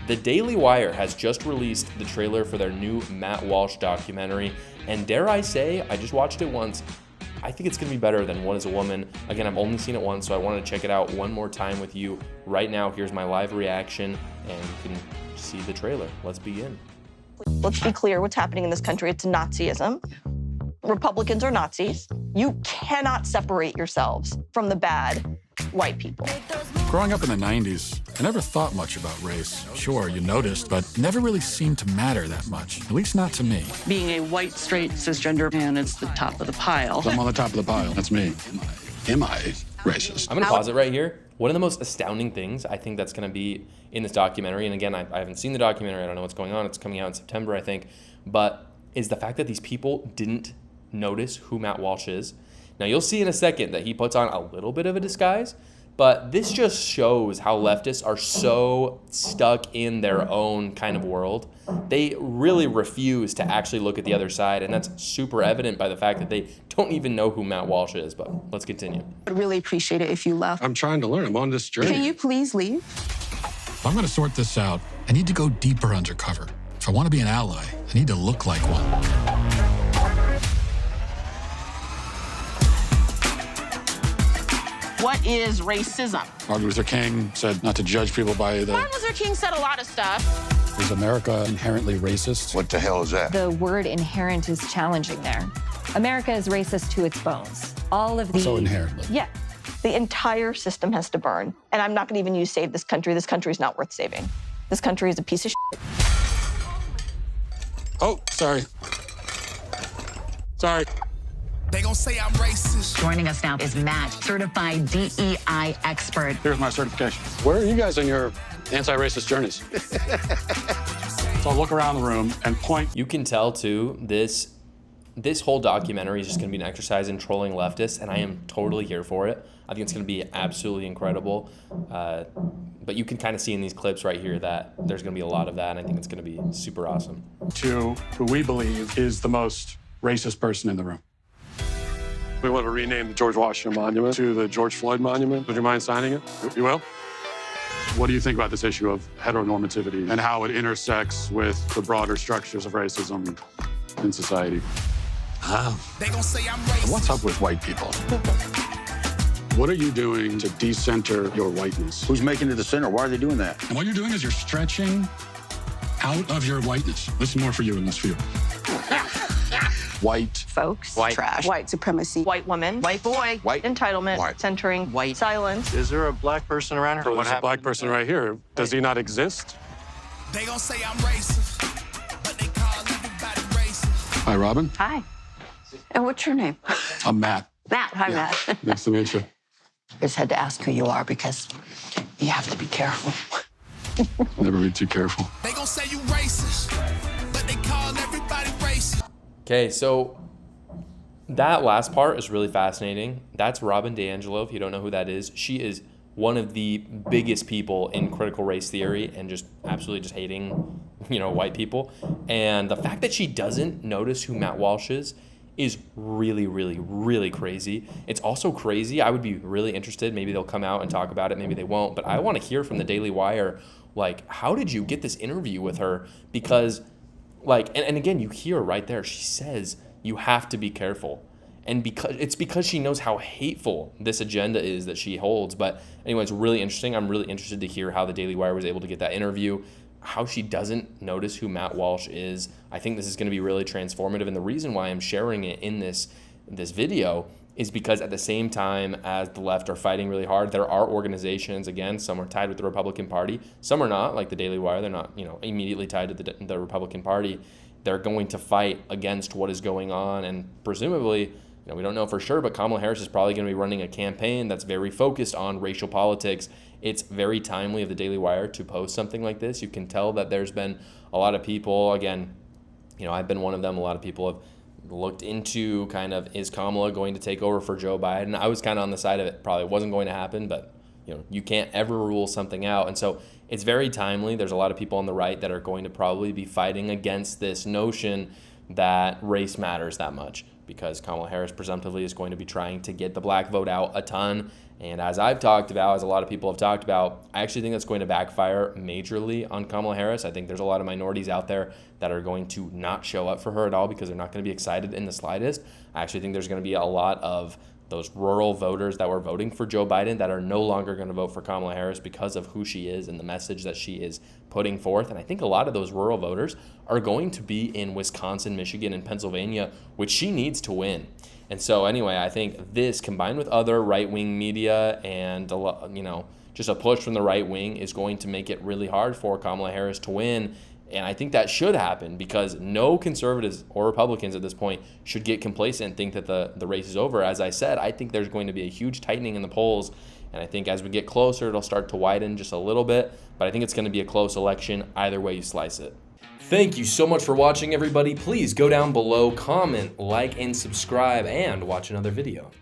The Daily Wire has just released the trailer for their new Matt Walsh documentary, and dare I say, I just watched it once. I think it's going to be better than What is a Woman. Again, I've only seen it once, so I wanted to check it out one more time with you. Right now, here's my live reaction, and you can see the trailer. Let's begin. Let's be clear what's happening in this country. It's Nazism. Republicans are Nazis. You cannot separate yourselves from the bad white people. Growing up in the 90s, I never thought much about race. Sure, you noticed, but never really seemed to matter that much, at least not to me. Being a white, straight, cisgender man, it's the top of the pile. I'm on the top of the pile. That's me. Am I racist? I'm going to pause it right here. One of the most astounding things I think that's going to be in this documentary, and again, I haven't seen the documentary, I don't know what's going on, it's coming out in September, I think, but is the fact that these people didn't notice who Matt Walsh is. Now, you'll see in a second that he puts on a little bit of a disguise, but this just shows how leftists are so stuck in their own kind of world. They really refuse to actually look at the other side, and that's super evident by the fact that they don't even know who Matt Walsh is, but let's continue. I'd really appreciate it if you left. I'm trying to learn. I'm on this journey. Can you please leave? If I'm going to sort this out, I need to go deeper undercover. If I want to be an ally, I need to look like one. What is racism? Martin Luther King said not to judge people by Martin Luther King said a lot of stuff. Is America inherently racist? What the hell is that? The word inherent is challenging there. America is racist to its bones. All of the... So inherently. Yeah. The entire system has to burn. And I'm not going to even use save this country. This country is not worth saving. This country is a piece of shit. Oh, sorry. Sorry. They gon' say I'm racist. Joining us now is Matt, certified DEI expert. Here's my certification. Where are you guys in your anti-racist journeys? So I'll look around the room and point. You can tell, too, this whole documentary is just going to be an exercise in trolling leftists, and I am totally here for it. I think it's going to be absolutely incredible. But you can kind of see in these clips right here that there's going to be a lot of that, and I think it's going to be super awesome. To who we believe is the most racist person in the room. We want to rename the George Washington Monument to the George Floyd Monument. Would you mind signing it? You will? What do you think about this issue of heteronormativity and how it intersects with the broader structures of racism in society? They gon' say I'm racist. What's up with white people? What are you doing to decenter your whiteness? Who's making it the center? Why are they doing that? And what you're doing is you're stretching out of your whiteness. This is more for you and less for you. White. Folks. White. Trash. White supremacy. White woman. White boy. White. Entitlement. White. Centering. White. Silence. Is there a black person around here? So What there's a happened? black person right here. Does he not exist? They gon' say I'm racist, but they call everybody racist. Hi, Robin. Hi. And what's your name? I'm Matt. Matt. Hi, Matt. Nice to meet you. Just had to ask who you are because you have to be careful. Never be too careful. They gon' say you racist, but they call everybody racist. Okay, so that last part is really fascinating. That's Robin DiAngelo, if you don't know who that is. She is one of the biggest people in critical race theory and just absolutely just hating, white people. And the fact that she doesn't notice who Matt Walsh is really, really, really crazy. It's also crazy. I would be really interested. Maybe they'll come out and talk about it. Maybe they won't. But I want to hear from the Daily Wire, how did you get this interview with her? Because, and again, you hear right there, she says, you have to be careful. And because she knows how hateful this agenda is that she holds. But anyway, it's really interesting. I'm really interested to hear how the Daily Wire was able to get that interview, how she doesn't notice who Matt Walsh is. I think this is going to be really transformative. And the reason why I'm sharing it in this video is because at the same time as the left are fighting really hard, there are organizations, again, some are tied with the Republican Party, some are not, like the Daily Wire. They're not, immediately tied to the Republican Party. They're going to fight against what is going on, and presumably, we don't know for sure, but Kamala Harris is probably going to be running a campaign that's very focused on racial politics. It's very timely of the Daily Wire to post something like this. You can tell that there's been a lot of people, again, I've been one of them, a lot of people have looked into kind of, is Kamala going to take over for Joe Biden? I was kind of on the side of it, probably wasn't going to happen, but you can't ever rule something out. And so it's very timely. There's a lot of people on the right that are going to probably be fighting against this notion that race matters that much. because Kamala Harris presumptively is going to be trying to get the black vote out a ton. And as I've talked about, as a lot of people have talked about, I actually think that's going to backfire majorly on Kamala Harris. I think there's a lot of minorities out there that are going to not show up for her at all because they're not going to be excited in the slightest. I actually think there's going to be a lot of those rural voters that were voting for Joe Biden that are no longer going to vote for Kamala Harris because of who she is and the message that she is putting forth. And I think a lot of those rural voters are going to be in Wisconsin, Michigan, and Pennsylvania, which she needs to win. And so anyway, I think this combined with other right-wing media and, just a push from the right wing is going to make it really hard for Kamala Harris to win. And I think that should happen because no conservatives or Republicans at this point should get complacent and think that the race is over. As I said, I think there's going to be a huge tightening in the polls. And I think as we get closer, it'll start to widen just a little bit. But I think it's going to be a close election either way you slice it. Thank you so much for watching, everybody. Please go down below, comment, like, and subscribe, and watch another video.